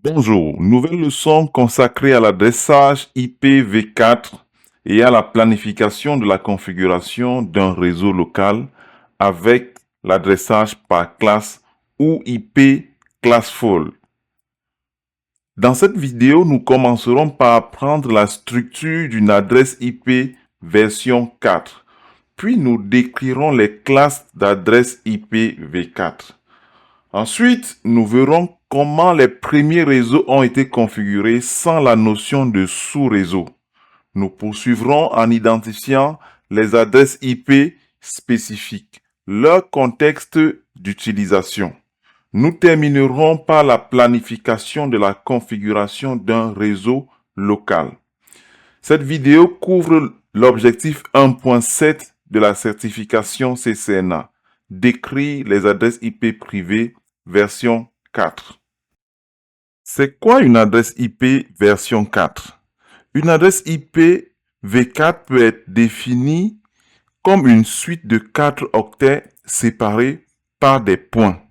Bonjour, nouvelle leçon consacrée à l'adressage IPv4 et à la planification de la configuration d'un réseau local avec l'adressage par classe ou IP Classful. Dans cette vidéo, nous commencerons par apprendre la structure d'une adresse IP version 4, puis nous décrirons les classes d'adresses IPv4. Ensuite, nous verrons comment les premiers réseaux ont été configurés sans la notion de sous-réseau. Nous poursuivrons en identifiant les adresses IP spécifiques, leur contexte d'utilisation. Nous terminerons par la planification de la configuration d'un réseau local. Cette vidéo couvre l'objectif 1.7 de la certification CCNA. Décrire les adresses IP privées version 4. C'est quoi une adresse IP version 4? Une adresse IP V4 peut être définie comme une suite de 4 octets séparés par des points.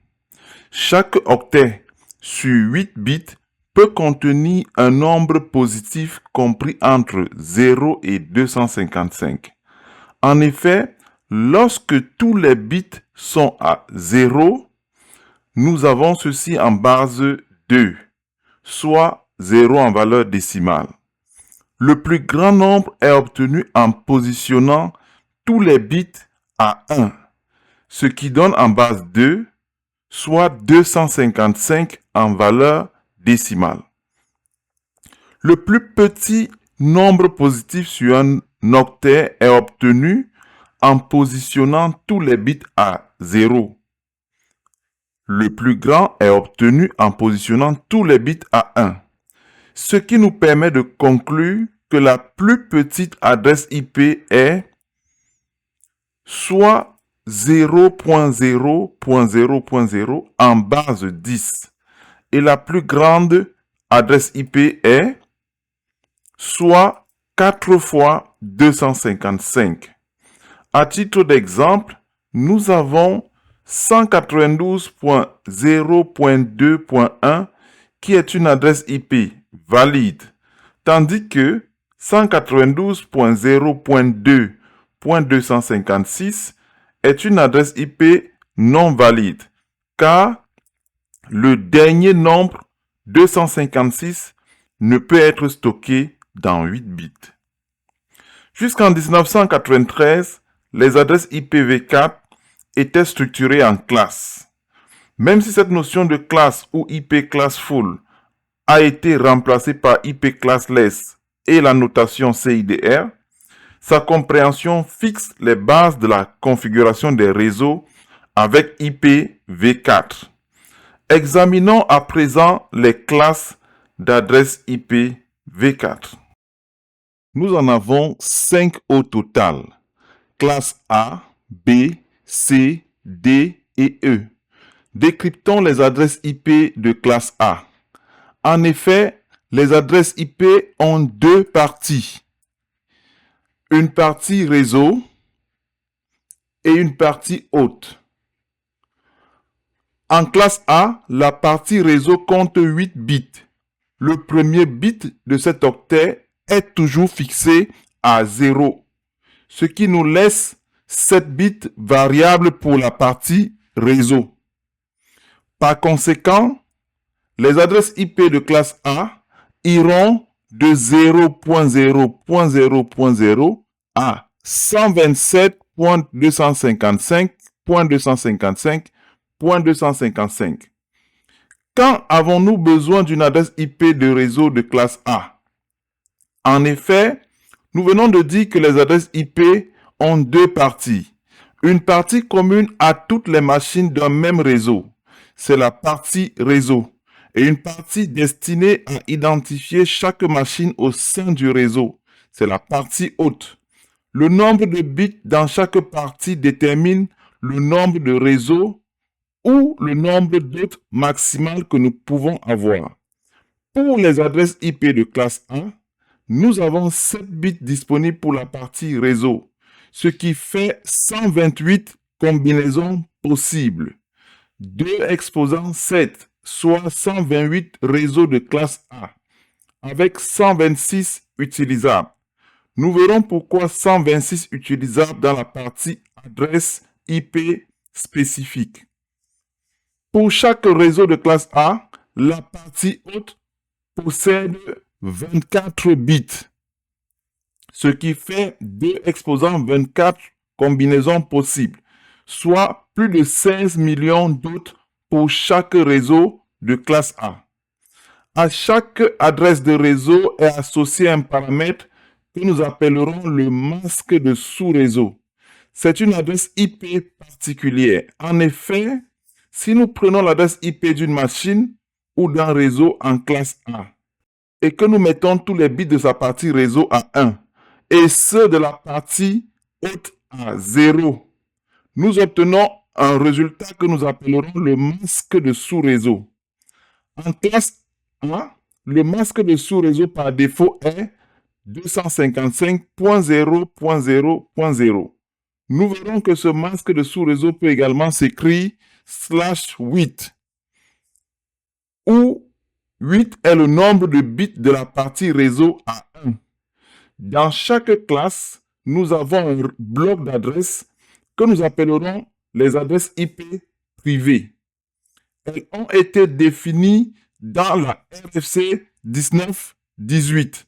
Chaque octet sur 8 bits peut contenir un nombre positif compris entre 0 et 255. En effet, lorsque tous les bits sont à 0, nous avons ceci en base 2, soit 0 en valeur décimale. Le plus grand nombre est obtenu en positionnant tous les bits à 1, ce qui donne en base 2, soit 255 en valeur décimale. Le plus petit nombre positif sur un octet est obtenu en positionnant tous les bits à 0. Le plus grand est obtenu en positionnant tous les bits à 1, ce qui nous permet de conclure que la plus petite adresse IP est soit 0.0.0.0 en base 10 et la plus grande adresse IP est soit 4 fois 255. À titre d'exemple, nous avons 192.0.2.1 qui est une adresse IP valide, tandis que 192.0.2.256 est une adresse IP non valide, car le dernier nombre 256 ne peut être stocké dans 8 bits. Jusqu'en 1993, les adresses IPv4 étaient structurées en classes. Même si cette notion de classe ou IP Classful a été remplacée par IP Classless et la notation CIDR, sa compréhension fixe les bases de la configuration des réseaux avec IPv4. Examinons à présent les classes d'adresses IPv4. Nous en avons 5 au total. Classe A, B, C, D et E. Décryptons les adresses IP de classe A. En effet, les adresses IP ont deux parties. Une partie réseau et une partie hôte. En classe A, la partie réseau compte 8 bits. Le premier bit de cet octet est toujours fixé à 0, ce qui nous laisse 7 bits variables pour la partie réseau. Par conséquent, les adresses IP de classe A iront de 0.0.0.0 à 127.255.255.255. Quand avons-nous besoin d'une adresse IP de réseau de classe A? En effet, nous venons de dire que les adresses IP ont deux parties. Une partie commune à toutes les machines d'un même réseau, c'est la partie réseau, et une partie destinée à identifier chaque machine au sein du réseau, c'est la partie hôte. Le nombre de bits dans chaque partie détermine le nombre de réseaux ou le nombre d'hôtes maximal que nous pouvons avoir. Pour les adresses IP de classe A, nous avons 7 bits disponibles pour la partie réseau, ce qui fait 128 combinaisons possibles. 2 exposant 7, soit 128 réseaux de classe A, avec 126 utilisables. Nous verrons pourquoi 126 utilisables dans la partie adresse IP spécifique. Pour chaque réseau de classe A, la partie haute possède 24 bits, ce qui fait 2 exposants 24 combinaisons possibles, soit plus de 16 millions d'autres pour chaque réseau de classe A. À chaque adresse de réseau est associé un paramètre que nous appellerons le masque de sous-réseau. C'est une adresse IP particulière. En effet, si nous prenons l'adresse IP d'une machine ou d'un réseau en classe A et que nous mettons tous les bits de sa partie réseau à 1 et ceux de la partie haute à 0, nous obtenons un résultat que nous appellerons le masque de sous-réseau. En classe A, le masque de sous-réseau par défaut est 255.0.0.0. Nous verrons que ce masque de sous-réseau peut également s'écrire /8, où 8 est le nombre de bits de la partie réseau à 1. Dans chaque classe, nous avons un bloc d'adresses que nous appellerons les adresses IP privées. Elles ont été définies dans la RFC 1918.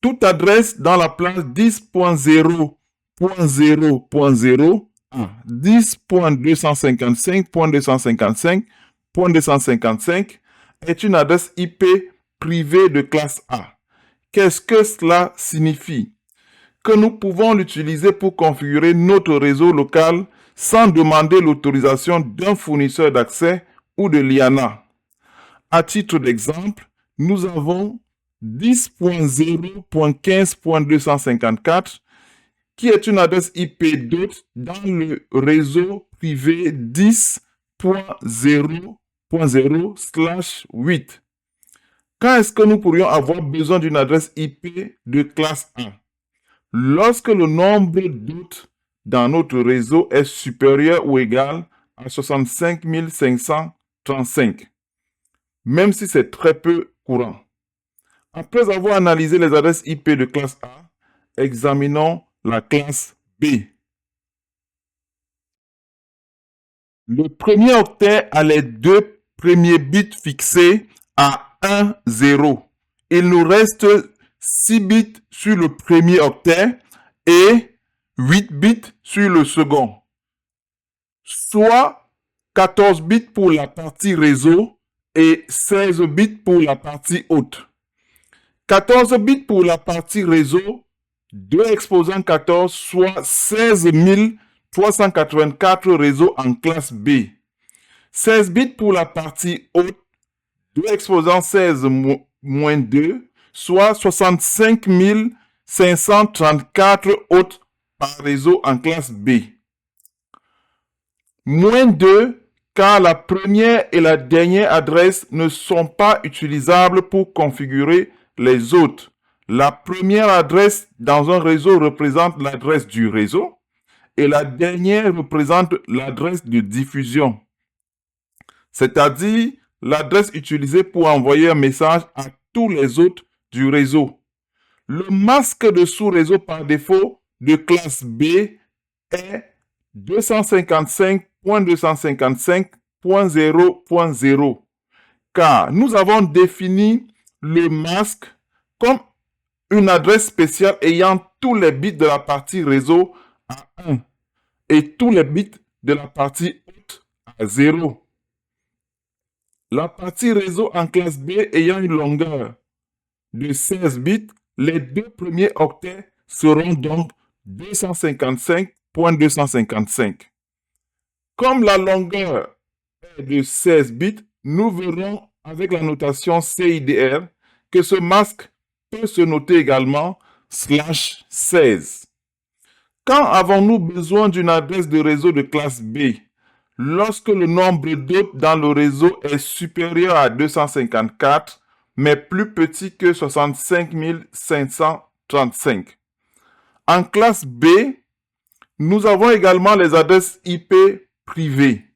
Toute adresse dans la place 10.0.0.0 à 10.255.255.255 est une adresse IP privée de classe A. Qu'est-ce que cela signifie? Que nous pouvons l'utiliser pour configurer notre réseau local sans demander l'autorisation d'un fournisseur d'accès ou de l'IANA. À titre d'exemple, nous avons 10.0.15.254 qui est une adresse IP d'hôte dans le réseau privé 10.0.0/8. Quand est-ce que nous pourrions avoir besoin d'une adresse IP de classe A? Lorsque le nombre d'hôtes dans notre réseau est supérieur ou égal à 65 535, même si c'est très peu courant. Après avoir analysé les adresses IP de classe A, examinons la classe B. Le premier octet a les deux premiers bits fixés à 1, 0. Il nous reste 6 bits sur le premier octet et 8 bits sur le second, soit 14 bits pour la partie réseau et 16 bits pour la partie haute. 14 bits pour la partie réseau, 2 exposants 14, soit 16 384 réseaux en classe B. 16 bits pour la partie haute, 2 exposants 16 moins 2, soit 65 534 hôtes par réseau en classe B. Moins 2, car la première et la dernière adresse ne sont pas utilisables pour configurer les autres. La première adresse dans un réseau représente l'adresse du réseau et la dernière représente l'adresse de diffusion, c'est-à-dire l'adresse utilisée pour envoyer un message à tous les autres du réseau. Le masque de sous-réseau par défaut de classe B est 255.255.0.0, car nous avons défini le masque comme une adresse spéciale ayant tous les bits de la partie réseau à 1 et tous les bits de la partie haute à 0. La partie réseau en classe B ayant une longueur de 16 bits, les deux premiers octets seront donc 255.255. Comme la longueur est de 16 bits, nous verrons avec la notation CIDR que ce masque peut se noter également /16. Quand avons-nous besoin d'une adresse de réseau de classe B? Lorsque le nombre d'hôtes dans le réseau est supérieur à 254, mais plus petit que 65 535. En classe B, nous avons également les adresses IP privées.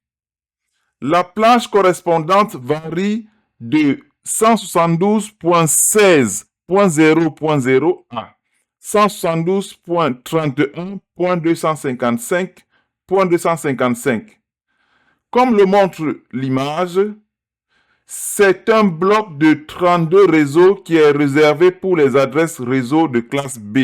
La plage correspondante varie de 172.16.0.0 à 172.31.255.255. Comme le montre l'image, c'est un bloc de 32 réseaux qui est réservé pour les adresses réseau de classe B.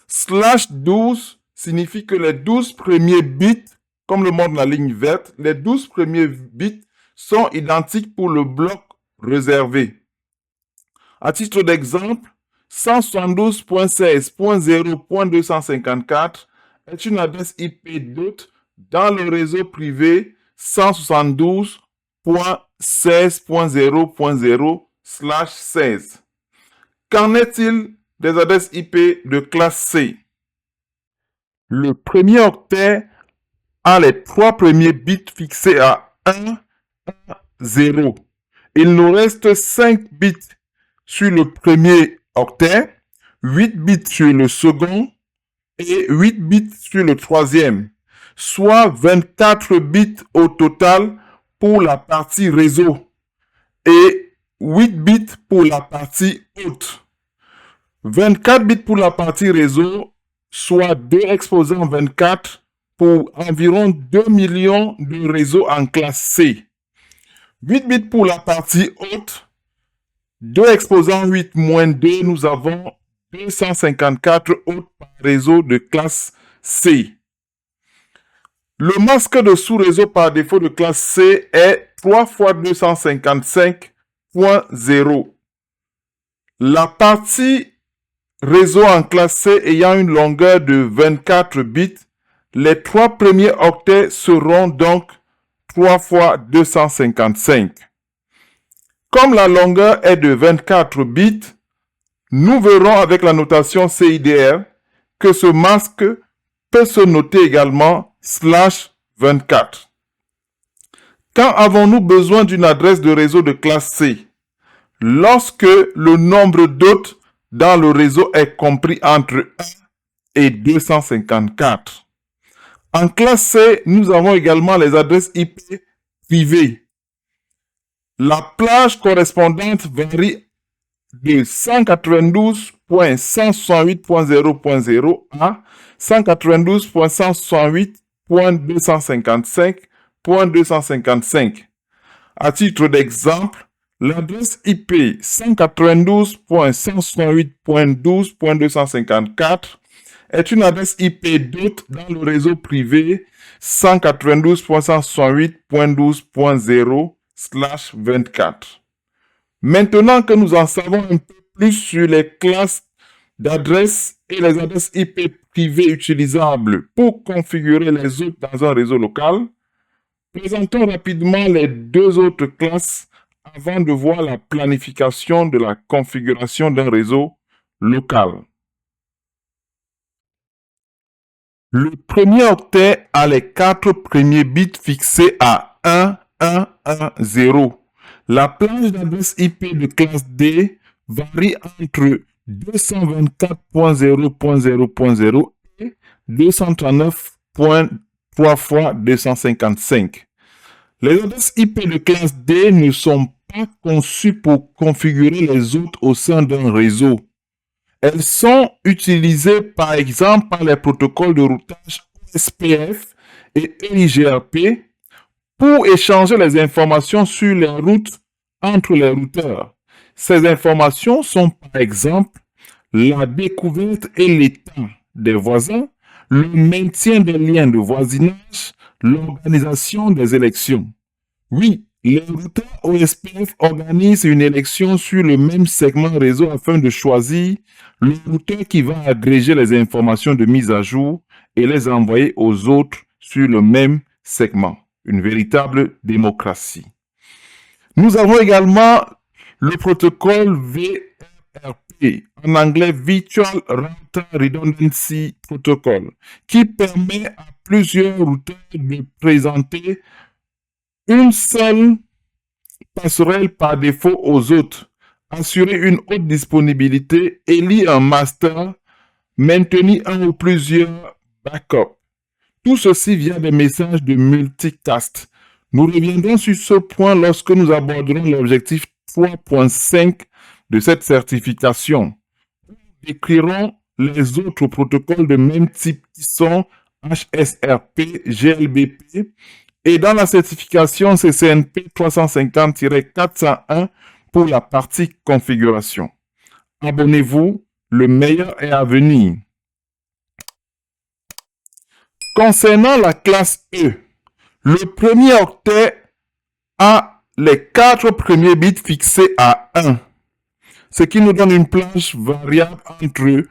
/12 signifie que les 12 premiers bits, comme le montre la ligne verte, les 12 premiers bits sont identiques pour le bloc réservé. À titre d'exemple, 172.16.0.254 est une adresse IP d'hôte dans le réseau privé 172.16.0.0/16. Qu'en est-il des adresses IP de classe C? Le premier octet a les 3 premiers bits fixés à 1, 1, 0. Il nous reste 5 bits sur le premier octet, 8 bits sur le second et 8 bits sur le troisième, soit 24 bits au total pour la partie réseau et 8 bits pour la partie hôte. 24 bits pour la partie réseau, soit 2 exposants 24 pour environ 2 millions de réseaux en classe C. 8 bits pour la partie haute, 2 exposants 8 moins 2, nous avons 254 hôtes par réseau de classe C. Le masque de sous-réseau par défaut de classe C est 3 × 255.0. La partie réseau en classe C ayant une longueur de 24 bits, les 3 premiers octets seront donc 3 × 255. Comme la longueur est de 24 bits, nous verrons avec la notation CIDR que ce masque peut se noter également /24. Quand avons-nous besoin d'une adresse de réseau de classe C? Lorsque le nombre d'hôtes dans le réseau est compris entre 1 et 254. En classe C, nous avons également les adresses IP privées. La plage correspondante varie de 192.168.0.0 à 192.168.255.255. À titre d'exemple, l'adresse IP 192.168.12.254 est une adresse IP d'hôte dans le réseau privé 192.168.12.0/24. Maintenant que nous en savons un peu plus sur les classes d'adresses et les adresses IP privées utilisables pour configurer les hôtes dans un réseau local, présentons rapidement les 2 autres classes avant de voir la planification de la configuration d'un réseau local. Le premier octet a les 4 premiers bits fixés à 1, 1, 1, 0. La plage d'adresse IP de classe D varie entre 224.0.0.0 et 239.3 × 255. Les adresses IP de classe D ne sont pas conçues pour configurer les hôtes au sein d'un réseau. Elles sont utilisées par exemple par les protocoles de routage OSPF et EIGRP pour échanger les informations sur les routes entre les routeurs. Ces informations sont par exemple la découverte et l'état des voisins, le maintien des liens de voisinage, l'organisation des élections. Oui, les routeurs OSPF organisent une élection sur le même segment réseau afin de choisir le routeur qui va agréger les informations de mise à jour et les envoyer aux autres sur le même segment. Une véritable démocratie. Nous avons également le protocole VRP, en anglais Virtual Router Redundancy Protocol, qui permet à plusieurs routeurs de présenter une seule passerelle par défaut aux autres, assurer une haute disponibilité, élire un master, maintenir un ou plusieurs backups. Tout ceci via des messages de multicast. Nous reviendrons sur ce point lorsque nous aborderons l'objectif 3.5 de cette certification. Nous décrirons les autres protocoles de même type qui sont HSRP, GLBP et dans la certification CCNP 350-401 pour la partie configuration. Abonnez-vous, le meilleur est à venir. Concernant la classe E, le premier octet a les 4 premiers bits fixés à 1, ce qui nous donne une plage variable entre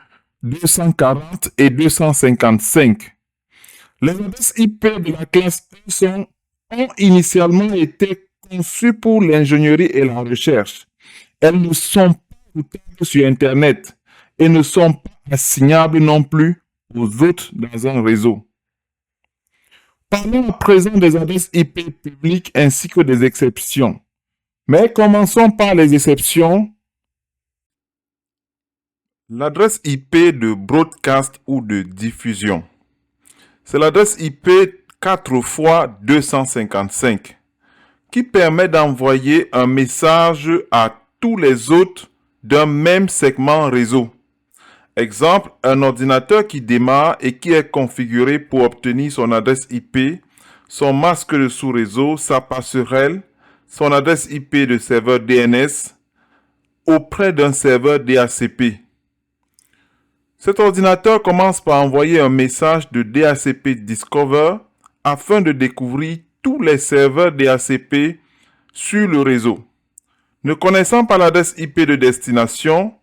240 et 255. Les adresses IP de la classe E ont initialement été conçues pour l'ingénierie et la recherche. Elles ne sont pas routables sur Internet et ne sont pas assignables non plus aux autres dans un réseau. Parlons à présent des adresses IP publiques ainsi que des exceptions. Mais commençons par les exceptions. L'adresse IP de broadcast ou de diffusion. C'est l'adresse IP 4 fois 255 qui permet d'envoyer un message à tous les autres d'un même segment réseau. Exemple, un ordinateur qui démarre et qui est configuré pour obtenir son adresse IP, son masque de sous-réseau, sa passerelle, son adresse IP de serveur DNS auprès d'un serveur DHCP. Cet ordinateur commence par envoyer un message de DHCP Discover afin de découvrir tous les serveurs DHCP sur le réseau. Ne connaissant pas l'adresse IP de destination,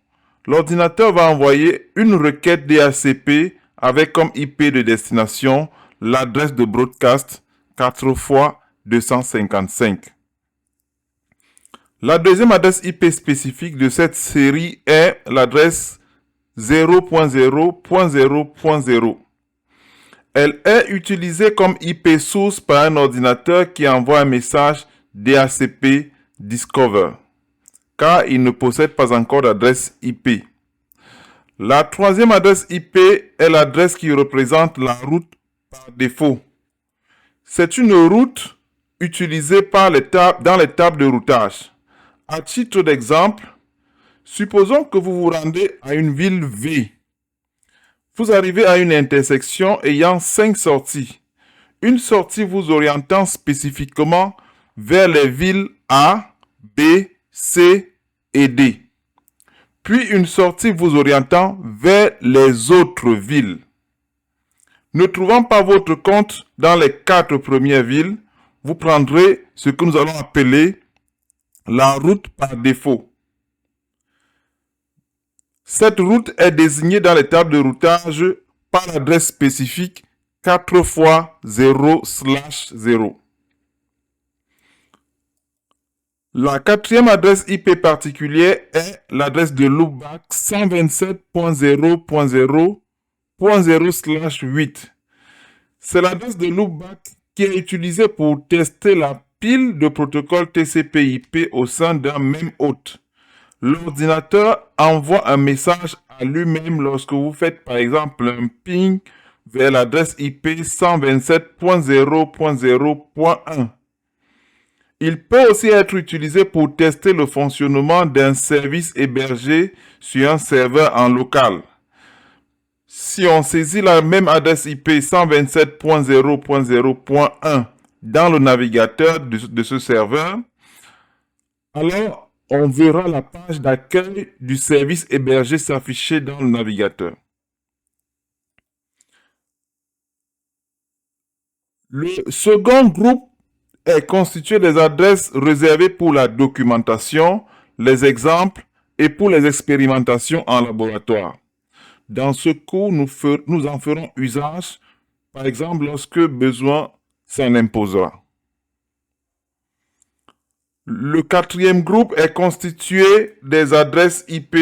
l'ordinateur va envoyer une requête DHCP avec comme IP de destination l'adresse de broadcast 4 fois 255. La deuxième adresse IP spécifique de cette série est l'adresse 0.0.0.0. Elle est utilisée comme IP source par un ordinateur qui envoie un message DHCP Discover, car il ne possède pas encore d'adresse IP. La troisième adresse IP est l'adresse qui représente la route par défaut. C'est une route utilisée dans les tables de routage. À titre d'exemple, supposons que vous vous rendez à une ville V. Vous arrivez à une intersection ayant 5 sorties. Une sortie vous orientant spécifiquement vers les villes A, B, C et D. Puis une sortie vous orientant vers les autres villes. Ne trouvant pas votre compte dans les 4 premières villes, vous prendrez ce que nous allons appeler la route par défaut. Cette route est désignée dans les tables de routage par l'adresse spécifique 4 fois 0/0. La quatrième adresse IP particulière est l'adresse de loopback 127.0.0.0/8. C'est l'adresse de loopback qui est utilisée pour tester la pile de protocoles TCP/IP au sein d'un même hôte. L'ordinateur envoie un message à lui-même lorsque vous faites par exemple un ping vers l'adresse IP 127.0.0.1. Il peut aussi être utilisé pour tester le fonctionnement d'un service hébergé sur un serveur en local. Si on saisit la même adresse IP 127.0.0.1 dans le navigateur de ce serveur, alors on verra la page d'accueil du service hébergé s'afficher dans le navigateur. Le second groupe est constitué des adresses réservées pour la documentation, les exemples et pour les expérimentations en laboratoire. Dans ce cours, nous en ferons usage, par exemple, lorsque besoin s'en imposera. Le quatrième groupe est constitué des adresses IP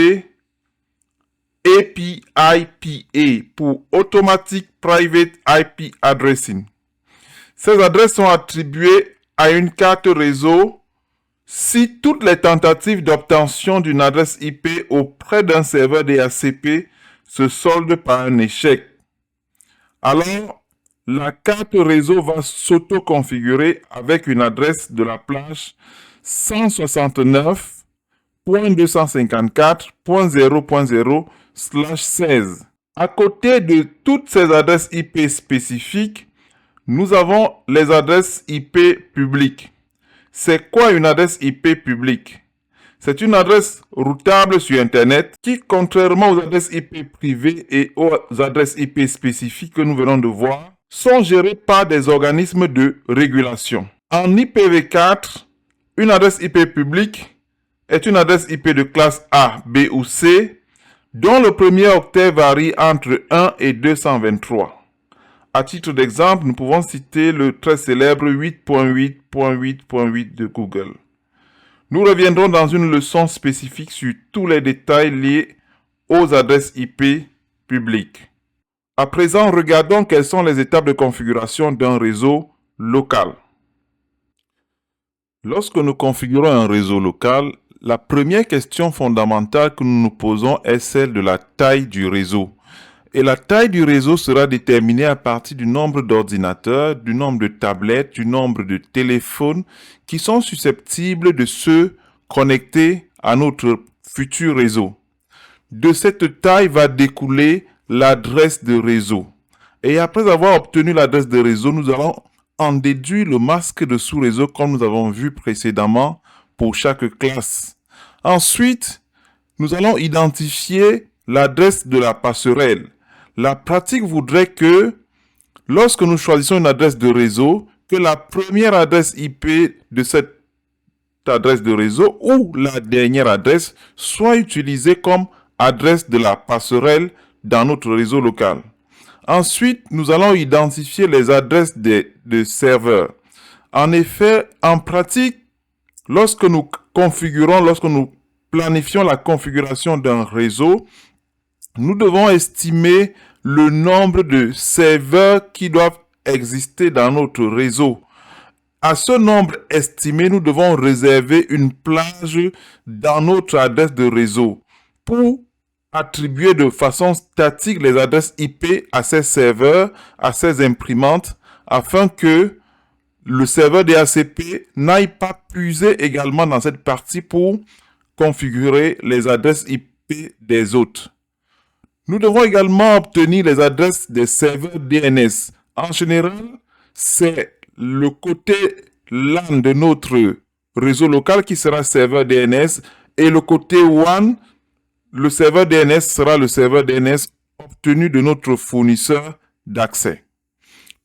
API-PA pour Automatic Private IP Addressing. Ces adresses sont attribuées à une carte réseau si toutes les tentatives d'obtention d'une adresse IP auprès d'un serveur DHCP se soldent par un échec. Alors, la carte réseau va s'auto-configurer avec une adresse de la plage 169.254.0.0/16. À côté de toutes ces adresses IP spécifiques, nous avons les adresses IP publiques. C'est quoi une adresse IP publique? C'est une adresse routable sur Internet qui, contrairement aux adresses IP privées et aux adresses IP spécifiques que nous venons de voir, sont gérées par des organismes de régulation. En IPv4, une adresse IP publique est une adresse IP de classe A, B ou C dont le premier octet varie entre 1 et 223. À titre d'exemple, nous pouvons citer le très célèbre 8.8.8.8 de Google. Nous reviendrons dans une leçon spécifique sur tous les détails liés aux adresses IP publiques. À présent, regardons quelles sont les étapes de configuration d'un réseau local. Lorsque nous configurons un réseau local, la première question fondamentale que nous nous posons est celle de la taille du réseau. Et la taille du réseau sera déterminée à partir du nombre d'ordinateurs, du nombre de tablettes, du nombre de téléphones qui sont susceptibles de se connecter à notre futur réseau. De cette taille va découler l'adresse de réseau. Et après avoir obtenu l'adresse de réseau, nous allons en déduire le masque de sous-réseau comme nous avons vu précédemment pour chaque classe. Ensuite, nous allons identifier l'adresse de la passerelle. La pratique voudrait que, lorsque nous choisissons une adresse de réseau, que la première adresse IP de cette adresse de réseau ou la dernière adresse soit utilisée comme adresse de la passerelle dans notre réseau local. Ensuite, nous allons identifier les adresses de serveurs. En effet, en pratique, lorsque nous planifions la configuration d'un réseau, nous devons estimer le nombre de serveurs qui doivent exister dans notre réseau. À ce nombre estimé, nous devons réserver une plage dans notre adresse de réseau pour attribuer de façon statique les adresses IP à ces serveurs, à ces imprimantes, afin que le serveur DHCP n'aille pas puiser également dans cette partie pour configurer les adresses IP des autres. Nous devons également obtenir les adresses des serveurs DNS. En général, c'est le côté LAN de notre réseau local qui sera serveur DNS et le côté WAN, le serveur DNS sera le serveur DNS obtenu de notre fournisseur d'accès.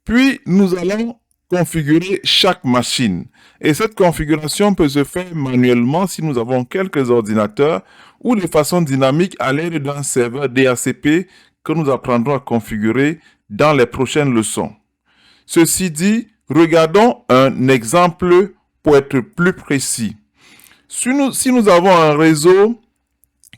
Puis, nous allons configurer chaque machine. Et cette configuration peut se faire manuellement si nous avons quelques ordinateurs ou de façon dynamique à l'aide d'un serveur DHCP que nous apprendrons à configurer dans les prochaines leçons. Ceci dit, regardons un exemple pour être plus précis. Si nous avons un réseau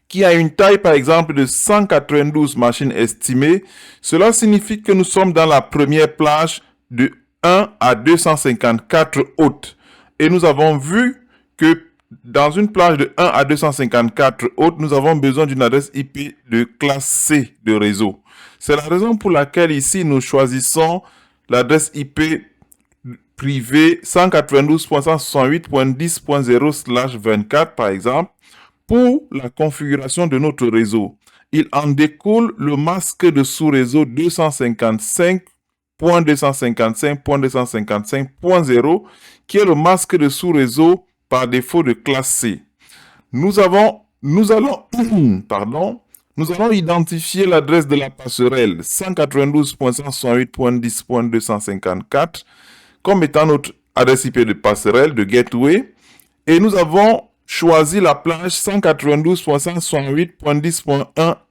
qui a une taille par exemple de 192 machines estimées, cela signifie que nous sommes dans la première plage de 1 à 254 hôtes. Et nous avons vu que dans une plage de 1 à 254 hôtes, nous avons besoin d'une adresse IP de classe C de réseau. C'est la raison pour laquelle ici nous choisissons l'adresse IP privée 192.168.10.0/24 par exemple pour la configuration de notre réseau. Il en découle le masque de sous-réseau 255.255.255.0 qui est le masque de sous-réseau par défaut de classe C. Nous allons identifier l'adresse de la passerelle 192.168.10.254 comme étant notre adresse IP de passerelle, de gateway, et nous avons choisi la plage 192.168.10.1 à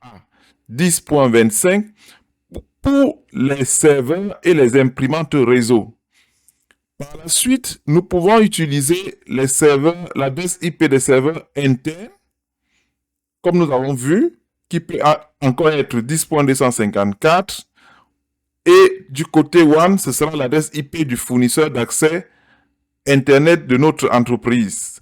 10.25 pour les serveurs et les imprimantes réseau. Par la suite, nous pouvons utiliser les serveurs, l'adresse IP des serveurs internes, comme nous avons vu, qui peut encore être 10.254. Et du côté WAN, ce sera l'adresse IP du fournisseur d'accès Internet de notre entreprise.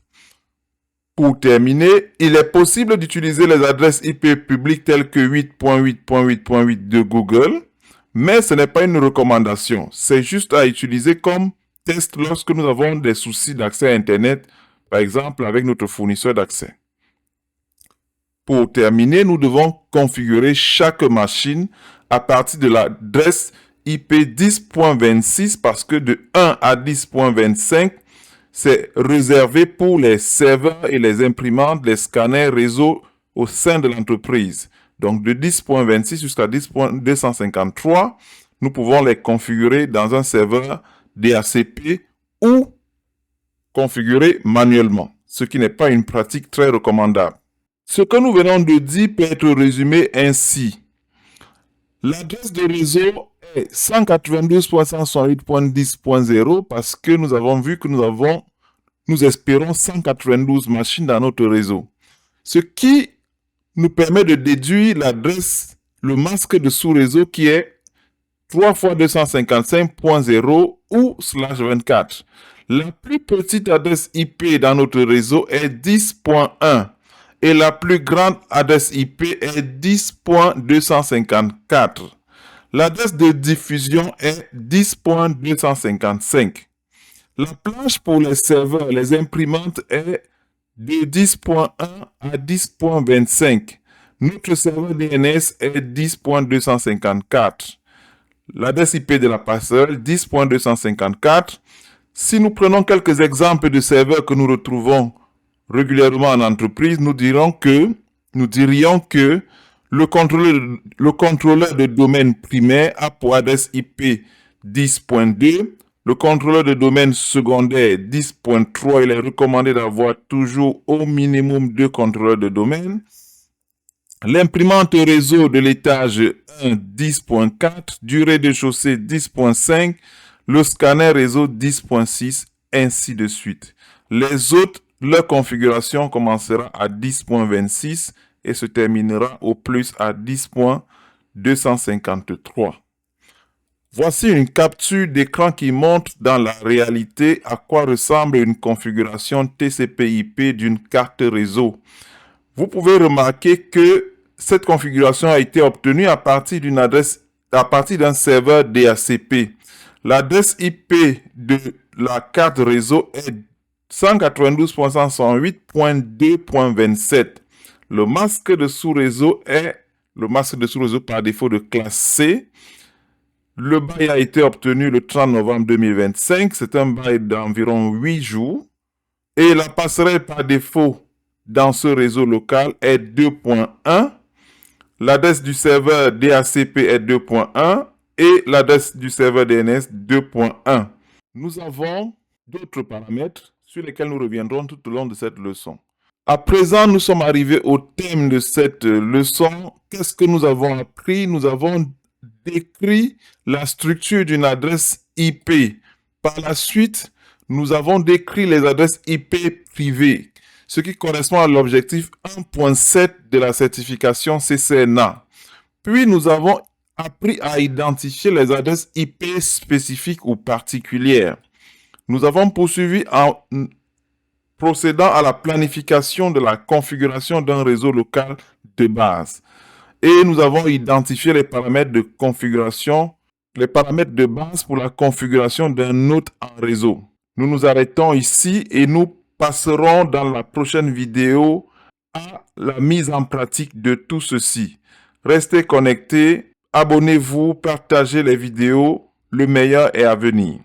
Pour terminer, il est possible d'utiliser les adresses IP publiques telles que 8.8.8.8 de Google, Mais ce n'est pas une recommandation. C'est juste à utiliser comme test lorsque nous avons des soucis d'accès à Internet, par exemple avec notre fournisseur d'accès. Pour terminer, nous devons configurer chaque machine à partir de l'adresse IP 10.26 parce que de 1 à 10.25, c'est réservé pour les serveurs et les imprimantes, les scanners réseau au sein de l'entreprise. Donc de 10.26 jusqu'à 10.253, nous pouvons les configurer dans un serveur DHCP ou configurer manuellement, ce qui n'est pas une pratique très recommandable. Ce que nous venons de dire peut être résumé ainsi. L'adresse de réseau est 192.168.10.0 parce que nous avons vu que nous espérons 192 machines dans notre réseau. Ce qui nous permet de déduire l'adresse, le masque de sous-réseau qui est 3 fois 255.0 ou /24. La plus petite adresse IP dans notre réseau est 10.1 et la plus grande adresse IP est 10.254. L'adresse de diffusion est 10.255. La plage pour les serveurs, les imprimantes est de 10.1 à 10.25. Notre serveur DNS est 10.254. L'adresse IP de la passerelle 10.254. Si nous prenons quelques exemples de serveurs que nous retrouvons régulièrement en entreprise, nous dirions que le contrôleur de domaine primaire a pour adresse IP 10.2. Le contrôleur de domaine secondaire 10.3, il est recommandé d'avoir toujours au minimum 2 contrôleurs de domaine. L'imprimante réseau de l'étage 1 10.4, du rez-de-chaussée 10.5, le scanner réseau 10.6, ainsi de suite. Les autres, leur configuration commencera à 10.26 et se terminera au plus à 10.253. Voici une capture d'écran qui montre dans la réalité à quoi ressemble une configuration TCP/IP d'une carte réseau. Vous pouvez remarquer que cette configuration a été obtenue à partir d'un serveur DHCP. L'adresse IP de la carte réseau est 192.168.2.27. Le masque de sous-réseau est le masque de sous-réseau par défaut de classe C. Le bail a été obtenu le 30 novembre 2025. C'est un bail d'environ 8 jours. Et la passerelle par défaut dans ce réseau local est 2.1. L'adresse du serveur DHCP est 2.1 et l'adresse du serveur DNS 2.1. Nous avons d'autres paramètres sur lesquels nous reviendrons tout au long de cette leçon. À présent, nous sommes arrivés au thème de cette leçon. Qu'est-ce que nous avons appris? Nous avons décrit la structure d'une adresse IP. Par la suite, nous avons décrit les adresses IP privées, ce qui correspond à l'objectif 1.7 de la certification CCNA. Puis, nous avons appris à identifier les adresses IP spécifiques ou particulières. Nous avons poursuivi en procédant à la planification de la configuration d'un réseau local de base. Et nous avons identifié les paramètres de configuration, les paramètres de base pour la configuration d'un hôte en réseau. Nous nous arrêtons ici et nous passerons dans la prochaine vidéo à la mise en pratique de tout ceci. Restez connectés, abonnez-vous, partagez les vidéos, le meilleur est à venir.